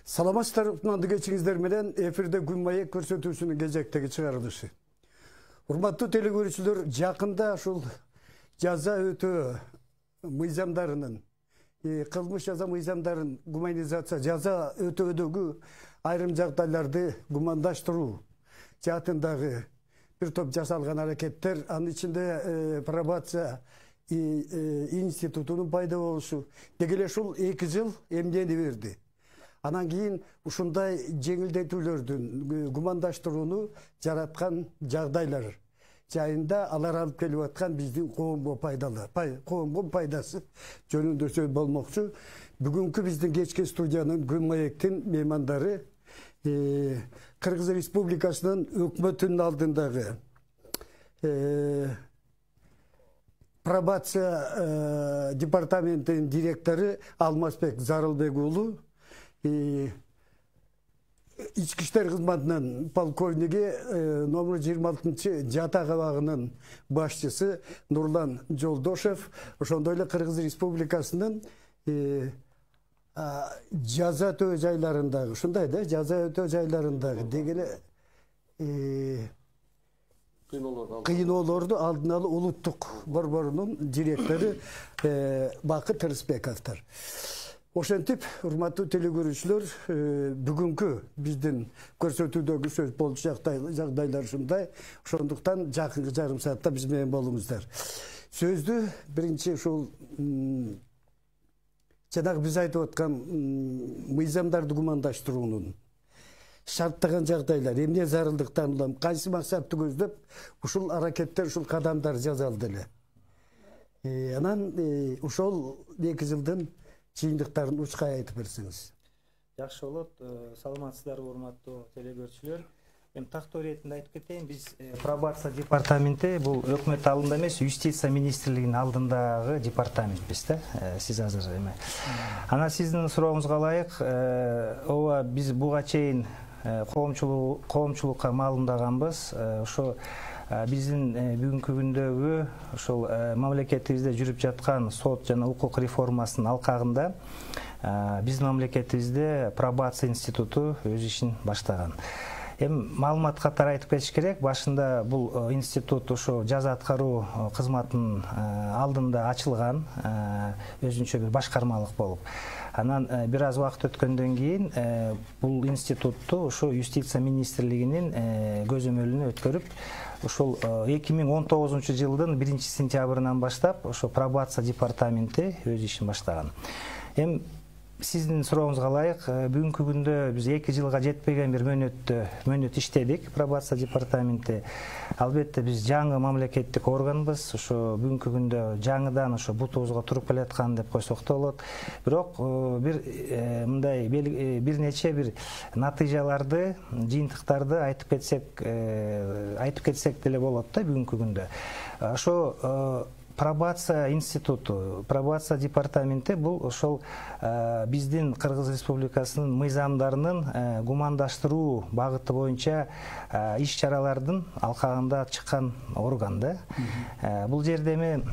Саламатсыздар, ұтманды кечиңиздер менен эфирде күн майы көрсөтүүсүнүн кезектеги чыгарылышы. Урматтуу телекөрүүчүлөр, жакында ушул жаза өтөө мыйзамдарынын, кылмыш жаза мыйзамдарын гуманизация жаза өтөөдөгү айрым жагдайларды гумандаштыруу жаатындагы бир топ жасалган аракеттер, анын ичинде пробация институтунун пайда болушу дегеле ушул 2 жыл эмнени берди. Анан кийин ушундай жеңилдетүүлөрдүн гумандаштырууну жараткан жагдайлар жайында алар алып келип аткан биздин коомго пайдалы, коомго пайдасы жөнүндө сөз болмокчу. Бүгүнкү биздин кечки студиянын күн маектин меймандары Кыргыз Республикасынын өкмөтүнүн алдындагы пробация департаментинин директору Алмазбек Зарылбек уулу, Ички иштер кызматынын полковниги номер 26 жата кабагынын башчысы Нурлан Жолдошев, ошондой эле Кыргыз Республикасынын жаза өтөө жайларындагы, ушундай да, жаза өтөө жайларындагы дегеле кыйноолорду алдын алуу улуттук борборунун директору Бакыт Рысбековдор. Ошентип, урматтуу телекөрүүчүлөр, бүгүнкү биздин көрсөтүүдөгү сөз болчу жагдайлар ушундай. Ошондуктан жакынкы жарым саатта биз менен болуңуздар. Сөздү биринчи ушул жанагы биз айтып аткан мыйзамдарды гумандаштыруунун шарттаган жагдайлар эмне зарылдыктан улам, кайсы максатты көздөп ушул аракеттер, ушул кадамдар жасалды эле. Анан ошол 2 жылдын чыйындыктарын учкай айтып берсеңиз. Жакшы болот. Саламатсыздарбы, урматтуу телекөрүүчүлөр. Мен тактоо иретинде айтып кетейин, биз пробация департаменти бул өкмөт алдында эмес, юстиция министрлигинин алдындагы департаментпиз да. Сиз азыр эме. Анан сиздин сурооңузга ылайык, ооба биз буга чейин коомчулукка маалымдаганбыз. Ошо биздин бүгүнкү күндөгү ошол мамлекетибизде жүрүп жаткан сот жана укук реформасынын алкагында биздин мамлекетибизде пробация институту өз ишин баштаган. Маалымат катары айтып кетиш керек, башында бул институт ошо жаза аткаруу кызматынын алдында ачылган, өзүнчө бир башкармалык болуп. Анан бир аз убакыт өткөндөн кийин бул институтту ошо юстиция министрлигинин көзөмөлүнө өткөрүп, ошол 2019 жылдын 1 сентябрынан баштап ошо пробация департаменти өз ишин баштаган. Сиздин сурооңузга ылайык, бүгүнкү күндө биз 2 жылга жетпеген бир мөөнөт иштедик пробация департаменти. Албетте биз жаңы мамлекеттик органбыз, ошо бүгүнкү күндө жаңыдан ошо бутубузга туруп келаткан деп койсок да болот. Бирок бир мындай бир нече бир натыйжаларды, жыйынтыктарды айтып кетсек деле болот да бүгүнкү күндө. Ошо пробация институту, пробация департаменти бул ошол биздин Кыргыз Республикасынын мыйзамдарынын гумандаштыруу багыты боюнча иш-чаралардын алкагында чыккан орган да. Бул жерде эми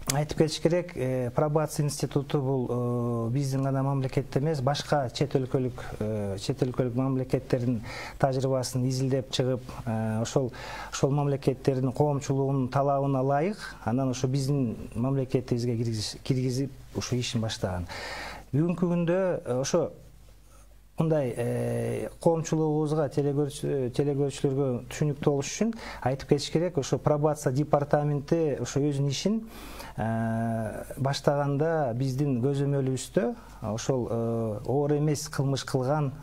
айтып кетиш керек, пробация институту бул биздин гана мамлекетте эмес, башка чет өлкөлүк мамлекеттердин тажрыйбасын изилдеп чыгып, ошол мамлекеттердин коомчулугунун талабына ылайык, анан ошо биздин мамлекетибизге киргизип ошо ишин баштаган. Бүгүнкү күндө ошо мындай коомчулугубузга, телекөрүүчүлөргө түшүнүктүү болуш үчүн айтып кетиш керек, ошо пробация департаменти ошо өзүнүн ишин баштаганда биздин көзөмөлүбүздө ошол оор эмес кылмыш кылган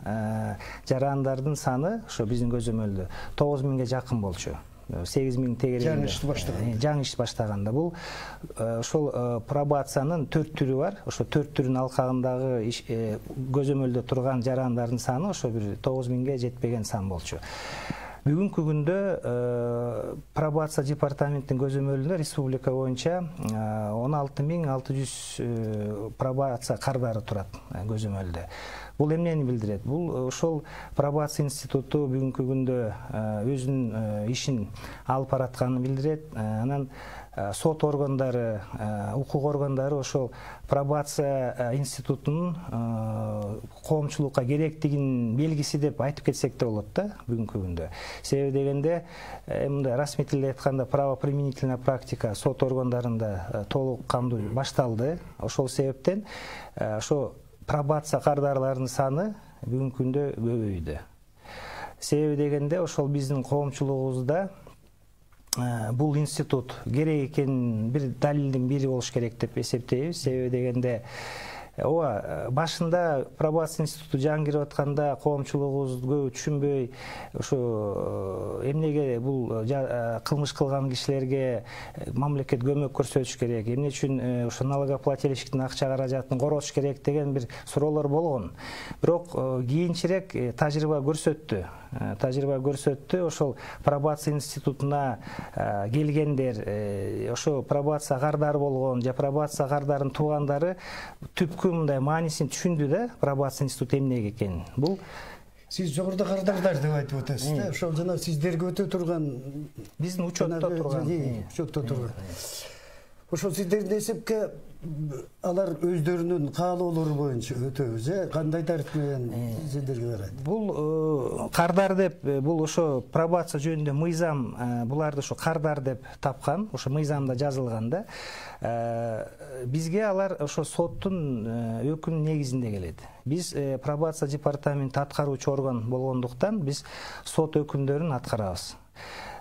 жарандардын саны ошо биздин көзөмөлдө 9000ге жакын болчу. 8000 тегерегинде жаңы иш баштаганда. Бул ошол пробациянын 4 түрү бар. Ошо 4 түрүнүн алкагындагы көзөмөлдө турган жарандардын саны ошо бир 9000ге жетпеген сан болчу. Бүгүнкү күндө пробация департаментинин көзөмөлүндө республика боюнча 16600 пробация кардары турат көзөмөлдө. Бул эмнени билдирет? Бул ошол пробация институту бүгүнкү күндө өзүнүн ишин алып баратканын билдирет. Анан сот органдары, укук органдары ошол пробация институтунун коомчулукка керектигинин белгиси деп айтып кетсек да болот да бүгүнкү күндө. Себеби дегенде мындай расмий тилде айтканда правоприменительная практика сот органдарында толук кандуу башталды. Ошол себептен ошо пробация кардарларынын саны бүгүнкү күндө көбөйдү. Себеби дегенде ошол биздин коомчулугубузда бул институт керек экенин бир далилдин бири болуш керек деп эсептейбиз. Себеби дегенде ооба башында пробация институту жаңы кирип атканда коомчулугубуз көп түшүнбөй ошо эмнеге бул кылмыш кылган кишилерге мамлекет көмөк көрсөтүш керек, эмне үчүн ошо налогоплательщиктин акча каражатын коротуш керек деген бир суроолор болгон. Бирок кийинчерээк тажрыйба көрсөттү, ошол пробация институтуна келгендер, ошо пробация кардары болгон же пробация кардарын туугандары түпкү мындай маанисин түшүндү да, пробация институту эмне экенин. Бул сиз жогоруда кардардар деп айтып атасыз да. Ошол жана сиздерге өтө турган биздин учетто турган. Ошол сиздердин эсепке алар өздөрүнүн каалоолору боюнча өтөбү же кандай тартип менен сиздерге берет? Бул кардар деп, бул ошо пробация жөнүндө мыйзам буларды ошо кардар деп тапкан, ошо мыйзамда жазылган да. Бизге алар ошо соттун өкүмүнүн негизинде келет. Биз пробация департаменти аткаруучу орган болгондуктан биз сот өкүмдөрүн аткарабыз.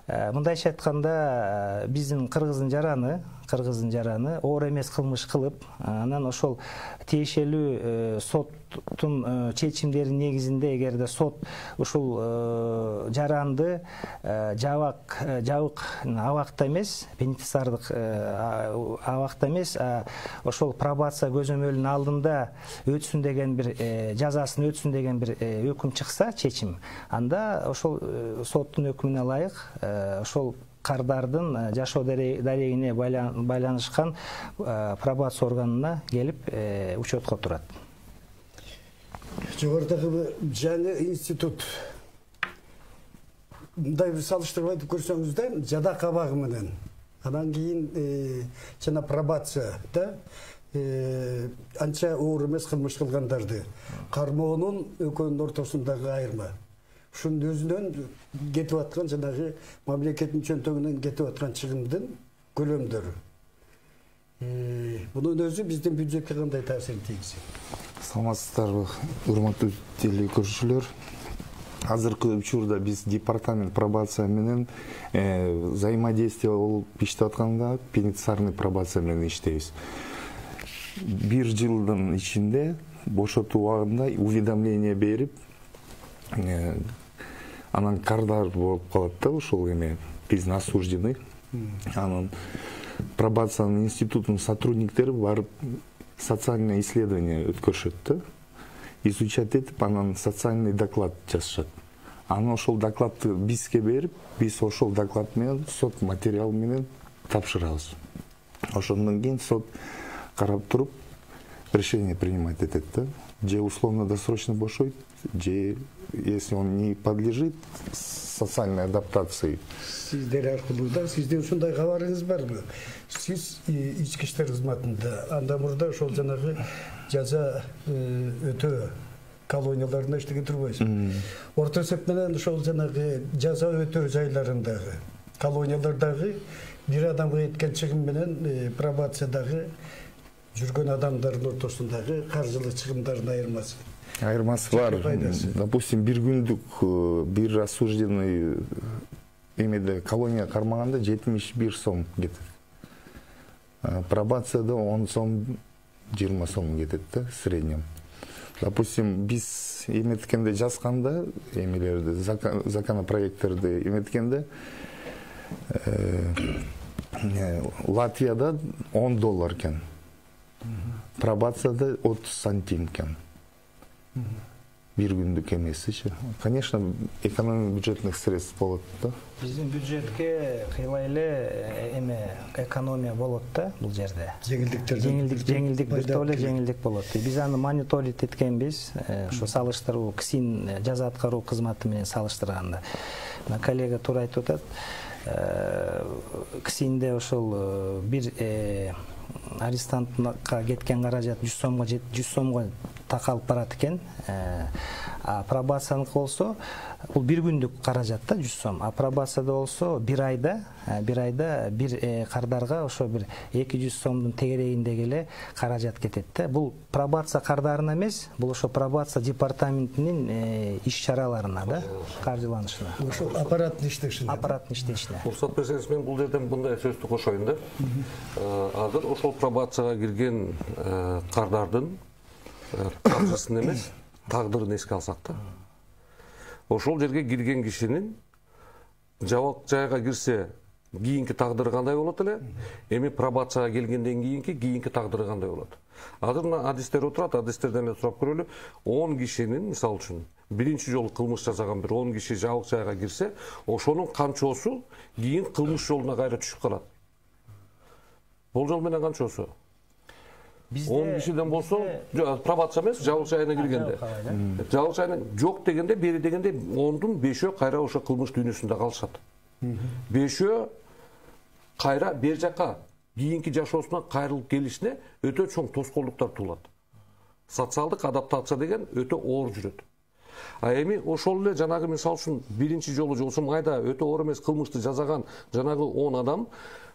Мындайча айтканда биздин кыргыздын жараны оор эмес кылмыш кылып, анан ошол тиешелүү соттун чечимдеринин негизинде эгерде сот ушул жаранды жабык абакта эмес, пенитенциардык абакта эмес, ошол пробация көзөмөлүнүн алдында өтсүн деген бир жазасын өтсүн деген бир өкүм чыкса, чечим, анда ошол соттун өкүмүнө ылайык ошол кардардын жашоо дарегине байланышкан пробация органына келип учетко турат. Жогорудагы жаңы институт мындай бир салыштырып айтып көрсөңүз да, жадак абагы менен анан кийин жана пробация да анча оор эмес кылмыш кылгандарды кармоонун экөөнүн ортосундагы айырма. Ушунун өзүнөн кетип аткан жанагы мамлекеттин чөнтөгүнөн кетип аткан чыгымдын көлөмдөрү. Мунун өзү биздин бюджетке кандай таасирин тийгизет? Саламатсыздарбы, урматтуу телекөрүүчүлөр. Азыркы учурда биз департамент пробация менен взаимодействие болуп иштеп атканда пенитенциарный пробация менен иштейбиз. Бир жылдын ичинде бошотуу убагында уведомление берип, анан кардар болуп калат да, ушул эме биздин осужденный. Анан пробациянын институтунун сотрудниктери барып социальное исследование өткөрүшөт да, изучать этип, анан социальный доклад жазышат. Анан ошол докладты бизге берип, биз ошол доклад менен сот материал менен тапшырабыз. Ошондон кийин сот карап туруп решение принимать этет да, же условно-досрочно бошойт, же если он не подлежит социальной адаптации. Сиздер аркылуу да, сиздин ушундай кабарыңыз барбы? Сиз ички иштер кызматында анда мурда ошол жанагы жаза өтөө колонияларында иштеген турбайсыз? Орто эсеп менен ошол жанагы жаза өтөө жайларындагы колониялардагы бир адамга кеткен чыгым менен пробациядагы жүргөн адамдардын ортосундагы каржылык чыгымдардын айырмасы. Айырмасы бар. Допустим, бир күндүк бир осужденный эмеде колония кармаганда 71 сом кетет. Пробацияда 10 сом, 20 сом кетет да, в среднем. Допустим, биз эметкенде жазганда, эмелерди, законопроекттерди эметкенде Латвияда $10 экен. Пробацияда 30 сантим экен. бир күндүк эмесичи. Конечно, экономия бюджетных средств болот да. Биздин бюджетке кыйла эле эме экономия болот да бул жерде. Жеңилдик биртоле жеңилдик болот. Биз аны мониторинг эткенбиз, ошо салыштыруу КСИН жаза аткаруу кызматы менен салыштырганда. Коллега туура айтып атат. КСИНде ошол бир арестантка кеткен каражат 100 сомго такалып барат экен. А пробацияныкы болсо бул бир күндүк каражат да 100 сом. А пробацияда болсо бир айда бир кардарга ошо бир 200 сомдун тегерегиндеги эле каражат кетет да. Бул пробация кардарына эмес, бул ошо пробация департаментинин иш-чараларына да, каржыланышына. Ошо аппараттын иштешине. Уруксат берсеңиз, мен бул жерден мындай сөздү кошоюн да. Азыр ошол пробацияга кирген кардардын каржысын эмес, тагдырын эске алсак да. Ошол жерге кирген кишинин жабык жайга кирсе, кийинки тагдыры кандай болот эле? Эми пробацияга келгенден кийинки тагдыры кандай болот? Азыр мына адистер отурат, адистерден эле сурап көрөлү. 10 кишинин, мисалы үчүн, биринчи жолу кылмыш жасаган бир 10 киши жабык жайга кирсе, ошонун канчосу кийин кылмыш жолуна кайра түшүп калат. Болжол менен канчосу? 10 кишиден болсо, пробация эмес, жабык жайына киргенде. Жабык жайына жок дегенде, бери дегенде 10дун 5-өө кайра ошо кылмыш дүйнөсүндө калышат. 5-өө кайра бер жака кийинки жашоосуна кайрылып келишине өтө чоң тоскоолдуктар туулат. Социалдык адаптация деген өтө оор жүрөт. А эми ошол эле жанагы мисалы үчүн биринчи жолу болсо майда өтө оор эмес кылмышты жасаган жанагы 10 адам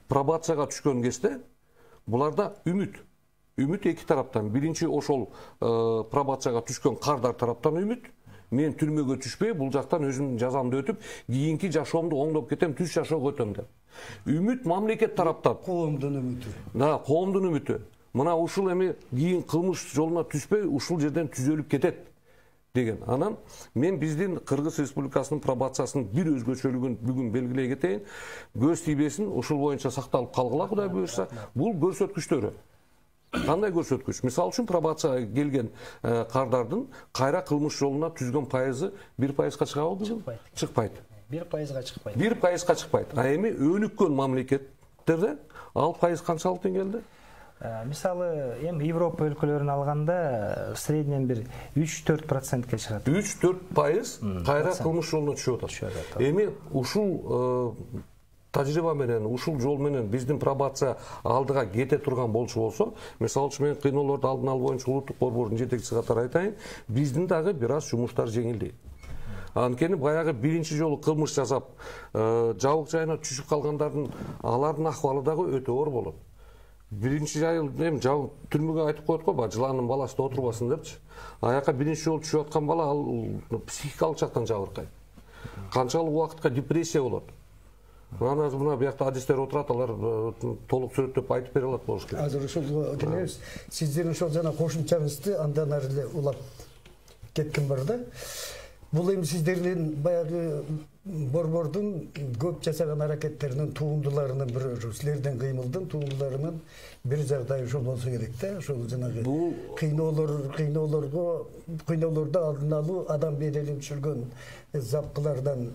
пробацияга түшкөн кезде буларда үмүт эки тараптан. Биринчи ошол пробацияга түшкөн кардар тараптан үмүт. Мен түрмөгө түшпөй, бул жактан өзүмдүн жазамды өтүп, кийинки жашоомду оңдоп кетем, түз жашоого өтөм деп. Үмүт мамлекет тараптан. Коомдун үмүтү. Да, коомдун үмүтү. Мына ушул эми кийин кылмыш жолуна түшпөй, ушул жерден түзөлүп кетет деген. Анан мен биздин Кыргыз Республикасынын пробациясынын бир өзгөчөлүгүн бүгүн белгилей кетейин. Көз тийбесин ушул боюнча сакталып калгыла, Кудай буйрса. Бул көрсөткүчтөрү. Кандай көрсөткүч? Мисалы үчүн пробацияга келген кардардын кайра кылмыш жолуна түзгөн пайызы 1%га чыгабы? Чыкпайт. 1%га чыкпайт. 1%га чыкпайт. А эми өнүккөн мамлекеттерде ал пайыз канчалык келди? Мисалы, эми Европа өлкөлөрүн алганда среднен бир 3-4%ке чыгат. 3-4% кайра кылмыш жолуна түшүп атат. Эми ушул тажрыйба менен, ушул жол менен биздин пробация алдыга кете турган болсо, мисалы үчүн мен кыйноолорду алдын алуу боюнча улуттук борбордун жетекчиси катары айтайын, биздин дагы бир аз жумуштар жеңилди. Анткени баягы биринчи жолу кылмыш жасап, жабык жайына түшүп калгандардын алардын акыбалы дагы өтө оор болот. Биринчи жайыл эми жабык түрмөгө айтып коет го, жылаанын баласы да отурбасын депчи. Аяка биринчи жолу түшүп аткан бала ал психикалык жактан жабыркайт. Канчалык убакытка депрессия болот. Мына биякта адистер отурат, алар толук сүрөттөп айтып бере алат болуш керек. Азыр ушул келебиз. Сиздердин ошол жана кошумчаңызды андан ары эле улап кетким бар да. Бул эми сиздердин баягы борбордун көп жасаган аракеттеринин туундуларынын бирөө, силердин кыймылдын туундуларынын бир жагдайы ошол болсо керек да. Ошол жанагы кыйноолорду алдын алуу, адам беделин түшүргөн запкылардан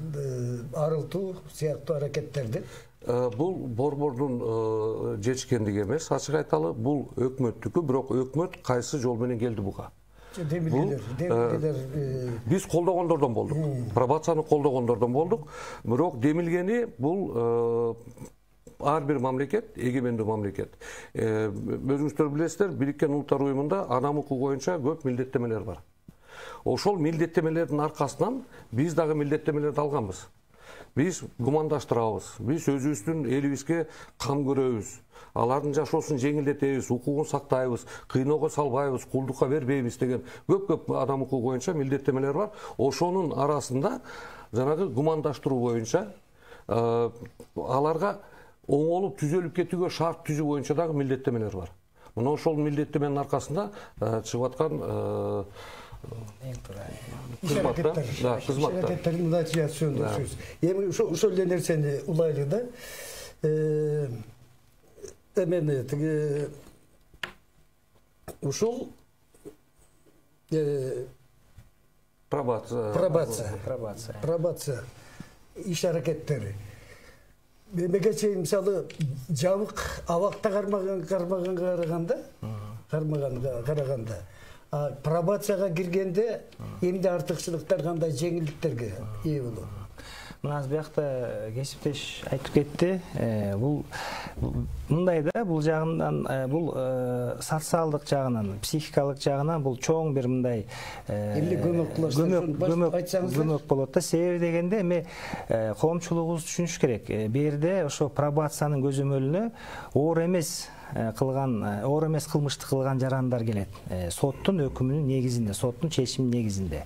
арылтуу сыяктуу аракеттерди. Бул борбордун жетишкендиги эмес, ачык айталы, бул өкмөттүкү, бирок өкмөт кайсы жол менен келди буга? Биз колдогондордон болдук. Пробацияны колдогондордон болдук. Бирок демилгени бул ар бир мамлекет, эгемендүү мамлекет. Өзүңүздөр билесиздер, Бириккен Улуттар Уюмунда адам укугу боюнча көп милдеттемелер бар. Ошол милдеттемелердин аркасынан биз дагы милдеттемелерди алганбыз. Биз гумандаштырабыз, биз өзүбүздүн элибизге кам көрөбүз, алардын жашоосун жеңилдетебиз, укугун сактайбыз, кыйноого салбайбыз, кулдукка бербейбиз деген көп адам укугу боюнча милдеттемелер бар. Ошонун арасында жанагы гумандаштыруу боюнча аларга оңолуп түзөлүп кетүүгө шарт түзүү боюнча дагы милдеттемелер бар. Мына ошол милдеттеменин аркасында чыгып аткан кызматтардын натыйжасы сөз. Эми ошол эле нерсени улайлы да. Эмени тиги ушул пробация иш аракеттери. Мемеге чейин мисалы жабык абакта кармаганга караганда пробацияга киргенде эмне артыкчылыктар кандай жеңилдиктерге ээ болот? Мына биякта кесиптеш айтып кетти. Бул мындай да, бул жагынан, бул социалдык жагынан, психикалык жагынан бул чоң бир мындай көмөк болот да. Себеби дегенде эми коомчулугубуз түшүнүш керек. Бу жерде ошо пробациянын көзөмөлүнө оор эмес кылмышты кылган жарандар келет. Соттун өкүмүнүн негизинде, соттун чечиминин негизинде.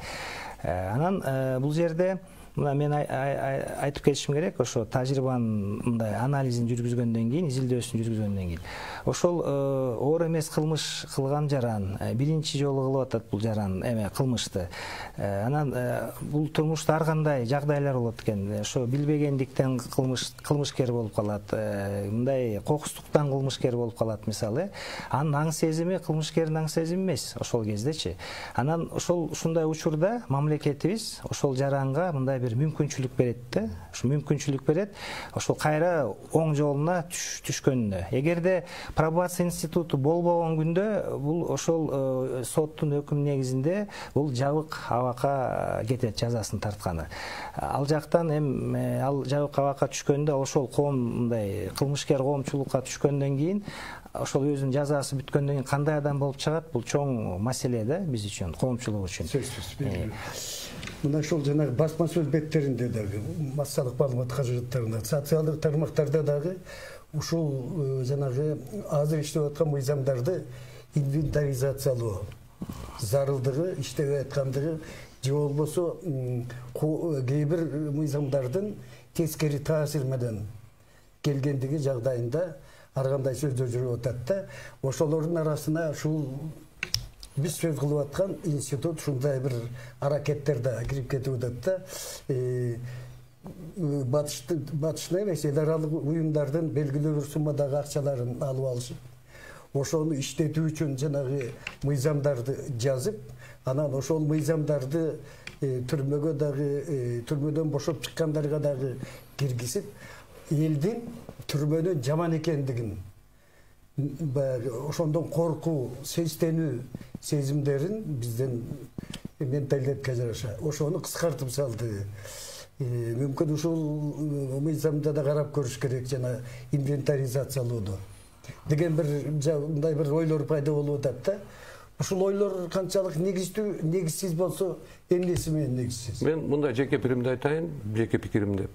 Анан бул жерде мен айтып кетишим керек, ошо тажрыйбанын мындай анализин жүргүзгөндөн кийин, изилдөөсүн жүргүзгөндөн кийин, ошол оор эмес кылмыш кылган жаран биринчи жолу кылып атат бул жаран кылмышты. Анан бул турмушта ар кандай жагдайлар болот экен. Ошо билбегендиктен кылмышкер болуп калат, мындай кокустуктан кылмышкер болуп калат мисалы. Анын аң сезими кылмышкердин аң сезими эмес ошол кездечи. Анан ушундай учурда мамлекетибиз ошол жаранга мындай мүмкүнчүлүк берет да. Ошо мүмкүнчүлүк берет, ошол кайра оң жолуна түшкөнүнө. Эгерде пробация институту болбогон күндө бул ошол соттун өкүмү негизинде бул жабык абакка кетет, жазасын тартканы. Ал жактан ал жабык абакка түшкөндө ошол коом мындай кылмышкер коомчулукка түшкөндөн кийин ошол өзүнүн жазасы бүткөндөн кийин кандай адам болуп чыгат, бул чоң маселе да биз үчүн, коомчулук үчүн. Мына ошол жанагы басма сөз беттеринде дагы, массалык маалымат каражаттарында, социалдык тармактарда дагы ушул жанагы азыр иштеп аткан мыйзамдарды инвентаризациялоо зарылдыгы, иштебей аткандыгы, же болбосо кээ бир мыйзамдардын тескери таасир менен келгендиги жагдайында ар кандай сөздөр жүрүп атат да. Ошолордун арасына ушул биз сөз кылып аткан институт ушундай бир аракеттерде кирип кетип атат да. Батышны эмес, эл аралык уюмдардын белгилүү бир суммадагы акчаларын алып алышып, ошону иштетүү үчүн жанагы мыйзамдарды жазып, анан ошол мыйзамдарды түрмөгө дагы, түрмөдөн бошоп чыккандарга дагы киргизип, элдин түрмөнүн жаман экендигин, ошондон коркуу, сестенүү сезимдерин бизден менталитетке жараша ошону кыскартып салды. Мүмкүн ушул мыйзамда да карап көрүш керек, жана инвентаризациялооду деген мындай бир ойлор пайда болуп атат да. Ушул ойлор канчалык негиздүү, негизсиз болсо, эмнеси менен негизсиз? Мен мындай жеке пикиримди айтайын, жеке пикиримди.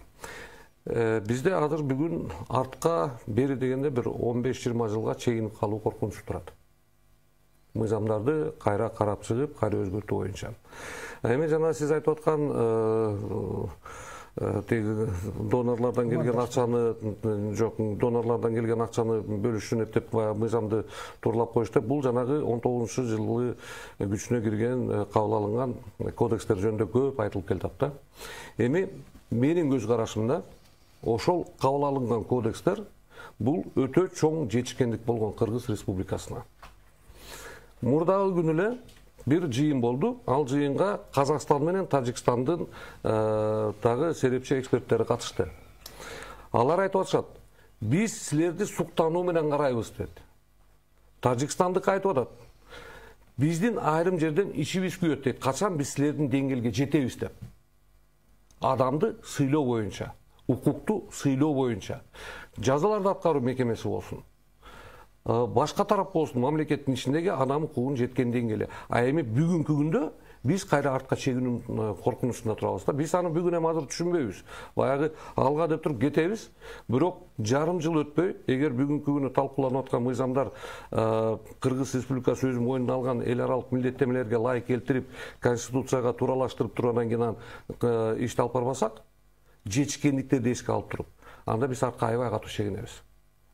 Бизде азыр бүгүн артка бери дегенде бир 15-20 жылга чегинип калуу коркунучу турат. Мыйзамдарды кайра карап чыгып, кайра өзгөртүү боюнча. Эми жана сиз айтып аткан донорлордон келген акчаны, жок, донорлордон келген акчаны бөлүшүнө деп мыйзамды турлап коюшту. Бул жанагы 19-жылы күчүнө кирген, кабыл алынган кодекстер жөнүндө көп айтылып келатат да. Эми менин көз карашымда ошол кабыл алынган кодекстер бул өтө чоң жетишкендик болгон Кыргыз Республикасына. Мурдагы күнү эле бир жыйын болду. Ал жыйынга Казакстан менен Тажикстандын дагы серепчи эксперттери катышты. Алар айтып атышат, биз силерди суктануу менен карайбыз деп. Тажикстандык айтып атат, биздин айрым жерден ичибиз күйөт дейт. Качан биз силердин деңгээлге жетебиз деп. Адамды сыйлоо боюнча, укукту сыйлоо боюнча, жазаларды аткаруу мекемеси болсун, башка тарап болсун, мамлекеттин ичиндеги адам укугунун жеткен деңгээли. А эми бүгүнкү күндө биз кайра артка чегинүү коркунучунда турабыз да. Биз аны бүгүн эми азыр түшүнбөйбүз. Баягы алга деп туруп кетебиз. Бирок жарым жыл өтпөй, эгер бүгүнкү күнү талкууланып аткан мыйзамдар Кыргыз Республикасы өзү мойнуна алган эл аралык милдеттемелерге ылайык келтирип, конституцияга тууралаштырып тургандан кийин ишти алып барбасак, жетишкендиктерди эске алып туруп, анда биз артка аябай катуу чегинебиз.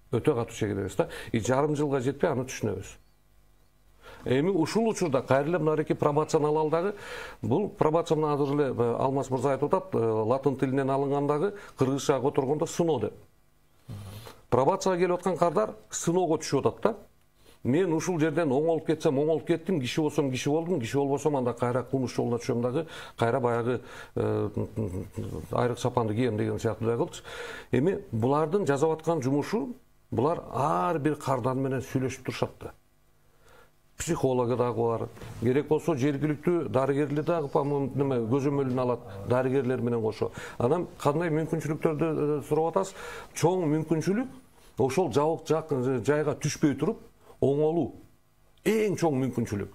Өтө катуу чегинебиз да. Жарым жылга жетпей аны түшүнөбүз. Эми ушул учурда кайра эле мынакей пробацияны алалы дагы, бул пробацияны азыр эле Алмаз мырза айтып атат, латын тилинен алынгандагы кыргызчага которгондо сыноо деп. Пробацияга келип аткан кардар сыноого түшүп атат да. мен ушул жерден оңолуп кетсем оңолуп кеттим, киши болсом киши болдум, киши болбосом анда кайра кылмыш жолуна түшөм дагы, кайра баягы айрык сапанды кийем деген сыяктуу кылчу. Эми булардын жасап аткан жумушу, булар ар бир кардар менен сүйлөшүп турушат да. Психологу дагы бар, керек болсо жергиликтүү дарыгерлер дагы көзөмөлүн алат, дарыгерлер менен кошо. Анан кандай мүмкүнчүлүктөрдү сурап атасыз? Чоң мүмкүнчүлүк ошол жабык жайга түшпөй туруп оңолуу. Эң чоң мүмкүнчүлүк.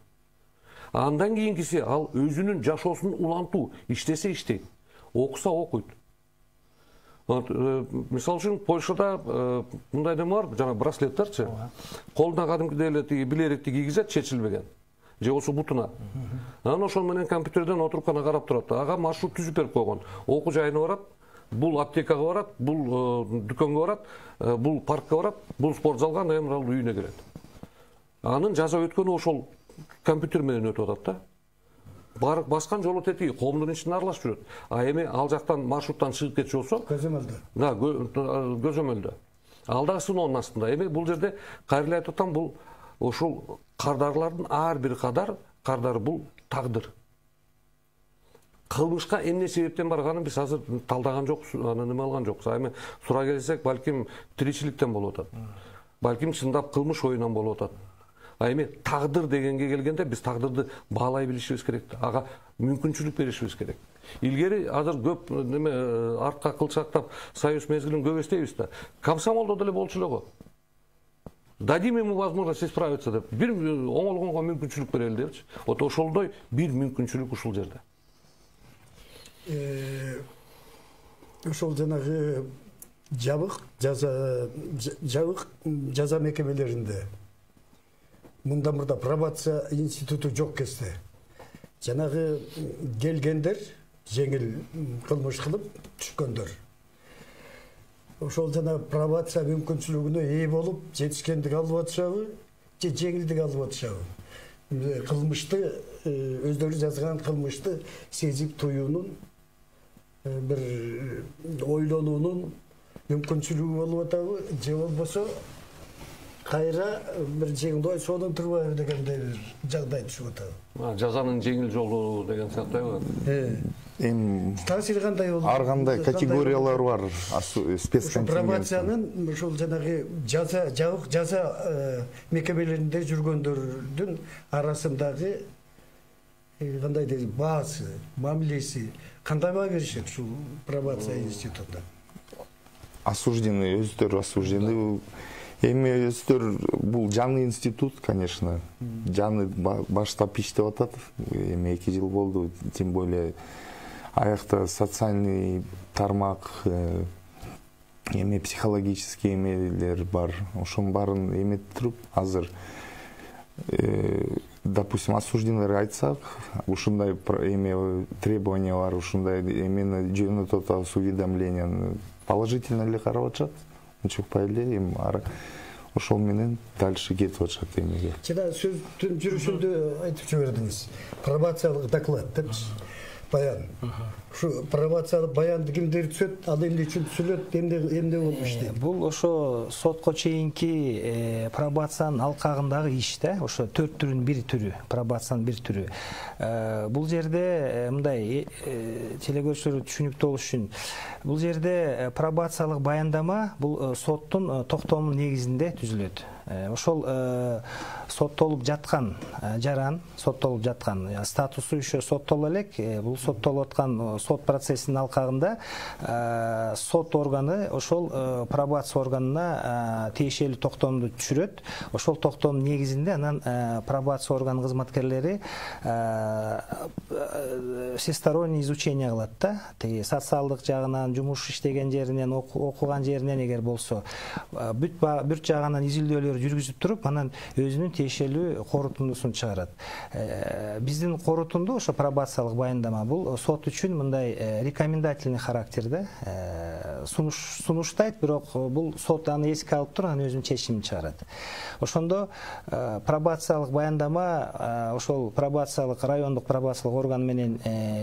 Андан кийинкиси ал өзүнүн жашоосун улантуу, иштесе иштейт, окуса окуйт. Мисалы үчүн Польшада мындай неме бар, жана браслеттерчи. Колуна кадимкидей эле тиги билеректи кийгизет, чечилбеген. Же болсо бутуна. Анан ошол менен компьютерден отуруп гана карап турат. Ага маршрут түзүп берип койгон. Окуу жайына барат, бул аптекага барат, бул дүкөнгө барат, бул паркка барат, бул спортзалга, андан кийин ал үйүнө келет. Анын жаза өткөнү ошол компьютер менен өтүп атат да. Баскан жолу тетиги коомдун ичинде аралашып жүрөт. А эми ал жактан маршруттан чыгып кетчү болсо, көзөмөлдө. Да, көзөмөлдө. Ал дагы сыноонун астында. Эми бул жерде кайра эле айтып атам, бул ошол кардарлардын ар бир кардары бул тагдыр. Кылмышка эмне себептен барганын биз азыр талдаган жокпуз, анан эме алган жокпуз. Эми сура келсек, балким тиричиликтен болуп атат. Балким чындап кылмыш оюнан болуп атат. А эми тагдыр дегенге келгенде биз тагдырды баалай билишибиз керек. Ага мүмкүнчүлүк беришибиз керек. Илгери азыр көп неме артка кылчактап союз мезгилин көп эстейбиз да. Комсомолдо деле болчу эле го. Дадим ему возможность исправиться деп. Бир оңолгонго мүмкүнчүлүк берели депчи. Вот ошолдой бир мүмкүнчүлүк ушул жерде. Ошол жанагы жабык жаза мекемелеринде мындан мурда пробация институту жок кезде жанагы келгендер жеңил кылмыш кылып түшкөндөр ошол жана пробация мүмкүнчүлүгүнө ээ болуп жетишкендик алып атышабы же жеңилдик алып атышабы кылмышты өздөрү жазган кылмышты сезип туюунун бир ойлонуунун мүмкүнчүлүгү болуп атабы же болбосо кайра бир жеңдой сонун турбайбы дегендей бир жагдай түшүп атабы. Жазанын жеңил жолу деген сыяктуу. Эми таасири кандай болду? Ар кандай категориялар бар, спецконтингент. Пробациянын ошол жанагы жабык жаза мекемелеринде жүргөндөрдүн арасындагы кандай дейм баасы, мамилеси кандай баа беришет ушул пробация институтунда? Осужденный, өздөрү осужденный. Эми өздөр бул жаңы институт, конечно. Жаңы баштап иштеп атат. Эми 2 жыл болду. Тем более аякта социальный тармак, эми психологический эмелер бар. Ошонун баарын эметип туруп, азыр допустим, осужденный айтсак, ушундай эме требования бар, ушундай эмени жөнөтүп атабыз уведомление. Положительно эле карап атышат. Чукпай эле эми ошол менен дальше кетип атышат эмеге. Жана сөздүн жүрүшүндө айтып жибердиңиз. Пробациялык доклад депчи. Баян. Ушу пробациялык баянды кимдер түзөт, ал эмне үчүн түзүлөт, эмне болуп иштейт? Бул ошо сотко чейинки пробациянын алкагындагы иш да. Ошо 4 түрүнүн бир түрү, пробациянын бир түрү. Бул жерде мындай телекөрүүчүлөр түшүнүктүү болуш үчүн бул жерде пробациялык баяндама бул соттун токтомунун негизинде түзүлөт. Ошол соттолуп жаткан жаран, соттолуп жаткан статусу еще соттоло элек, бул соттолуп аткан сот процессинин алкагында сот органы ошол пробация органына тиешелүү токтомду түшүрөт. Ошол токтомдун негизинде анан пробация органынын кызматкерлери всесторонний изучение кылат да. Тиги социалдык жагынан, жумуш иштеген жеринен, окуган жеринен эгер болсо, бүт жагынан изилдөөлөр жүргүзүп туруп, анан өзүнүн тиешелүү корутундусун чыгарат. Биздин корутунду ошо пробациялык баяндама бул сот үчүн мындай рекомендательный характерде сунуштайт, бирок бул сот аны эске алып туруп, анан өзүнүн чечимин чыгарат. Ошондо пробациялык баяндама ошол пробациялык райондук пробациялык орган менен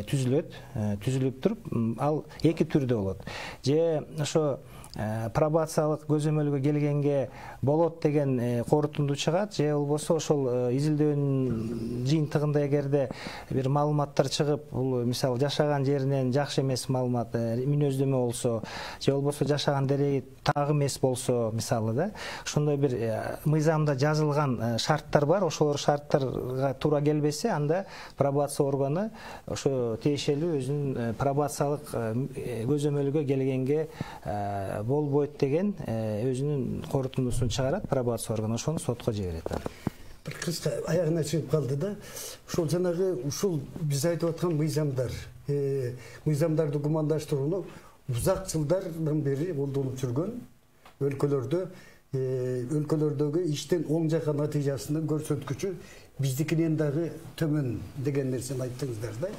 түзүлөт туруп, ал эки түрдө болот. Же ошо пробациялык көзөмөлгө келгенге болот деген корутунду чыгат, же болбосо ошол изилдөөнүн жыйынтыгында эгерде бир маалыматтар чыгып, бул мисалы жашаган жеринен жакшы эмес маалымат, мүнөздөмө болсо, же болбосо жашаган дереги так эмес болсо, мисалы да, ошондой бир мыйзамда жазылган шарттар бар, ошол шарттарга туура келбесе, анда пробация органы ошо тиешелүү өзүнүн пробациялык көзөмөлгө келгенге болбойт деген өзүнүн корутундусун чыгарат пробация органы, ошону сотко жиберет. Бир кыска аягына чыгып калды да, ушул жанагы ушул биз айтып аткан мыйзамдарды гумандаштырууну узак жылдардан бери колдонуп жүргөн өлкөлөрдөгү иштин оң жака натыйжасынын көрсөткүчү биздикинен дагы төмөн деген нерсени айттыңыздар да.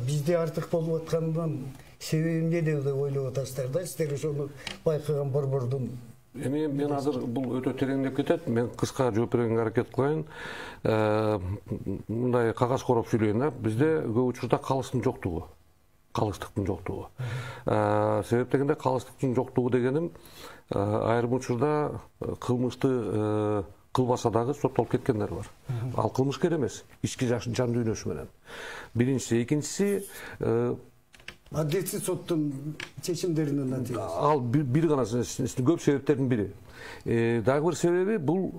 Бизде артык болуп атканынан себеби эмне деп ойлоп атасыздар да, сиздер ошону байкаган борбордун? Эми мен азыр бул өтө тереңдеп кетет, мен кыска жооп берүүгө аракет кылайын. Мындай кагаз короп сүйлөйүн да, бизде көп учурда калыстын жоктугу. Калыстыктын жоктугу. Себеп дегенде калыстыктын жоктугу дегеним айрым учурда кылмышты кылбаса дагы соттолуп кеткендер бар. Ал кылмышкер эмес, ички жан дүйнөсү менен. Биринчиси, экинчиси адилетсиз соттун чечимдеринин натыйжасы. Ал бир гана көп себептердин бири. Дагы бир себеби бул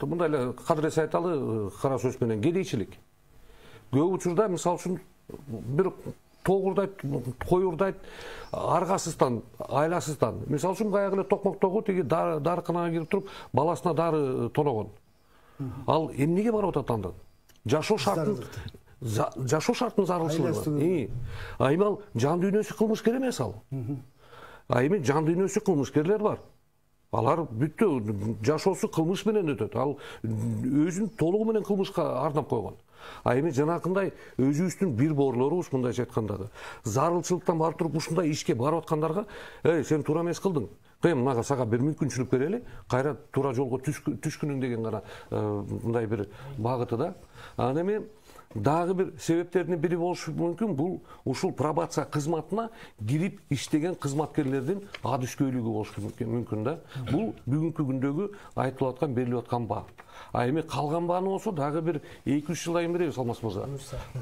мындай эле кадыресе айталы кара сөз менен кедейчилик. Көп учурда мисалы үчүн бир тоогурдайт, койурдайт, аргасыздан, айласыздан. Мисалы үчүн баягы эле токмоктогу тиги дарыканага кирип туруп, баласына дары тоногон. Ал эмнеге барып атат андан? Жашоо шартын зарылчылыгы бар. Эми ал жан дүйнөсү кылмышкер эмес ал. Эми жан дүйнөсү кылмышкерлер бар. Алар бүттү жашоосу кылмыш менен өтөт. Ал өзүн толугу менен кылмышка арнап койгон. Эми жанакындай өзүбүздүн бир боорлорубуз мындайча айткандагы зарылчылыктан барып туруп ушундай ишке барып аткандарга, сен туура эмес кылдың. Мынага сага бир мүмкүнчүлүк берели, кайра туура жолго түшкүнүң деген гана мындай бир багыты да. Анан эми дагы бир себептердин бири болушу мүмкүн, бул ушул пробация кызматына кирип иштеген кызматкерлердин адүскөйлүгү болушу мүмкүн да. Бул бүгүнкү күндөгү айтылып аткан, берилип аткан баа. Эми калган бааны болсо дагы бир 2-3 жылдан беребиз, Алмаз мырза.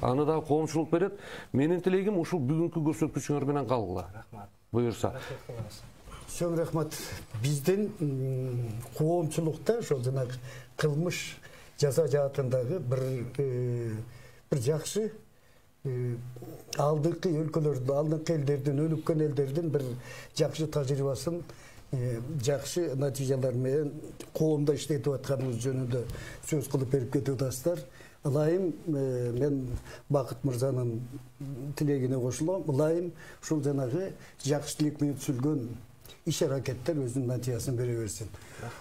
Аны дагы коомчулук берет. Менин тилегим ушул бүгүнкү көрсөткүчүңөр менен калгыла. Рахмат. Буюрса. Чоң рахмат. Биздин коомчулукта ошол жанагы кылмыш жаза жаатындагы бир жакшы алдыңкы өлкөлөрдүн, алдыңкы элдердин, өнүккөн элдердин бир жакшы тажрыйбасын, жакшы натыйжалар менен коомдо иштетип атканыбыз жөнүндө сөз кылып берип кетип атасыздар. Ылайым мен Бакыт мырзанын тилегине кошулам. Ылайым ушул жанагы жакшы тилек менен түзүлгөн иш аракеттер өзүнүн натыйжасын бере берсин.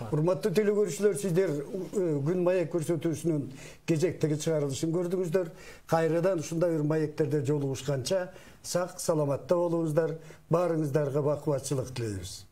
Урматтуу телекөрүүчүлөр, сиздер күн маек көрсөтүүсүнүн кезектеги чыгарылышын көрдүңүздөр. Кайрадан ушундай бир маектерде жолугушканча сак саламатта болуңуздар. Баарыңыздарга бакубатчылык тилейбиз.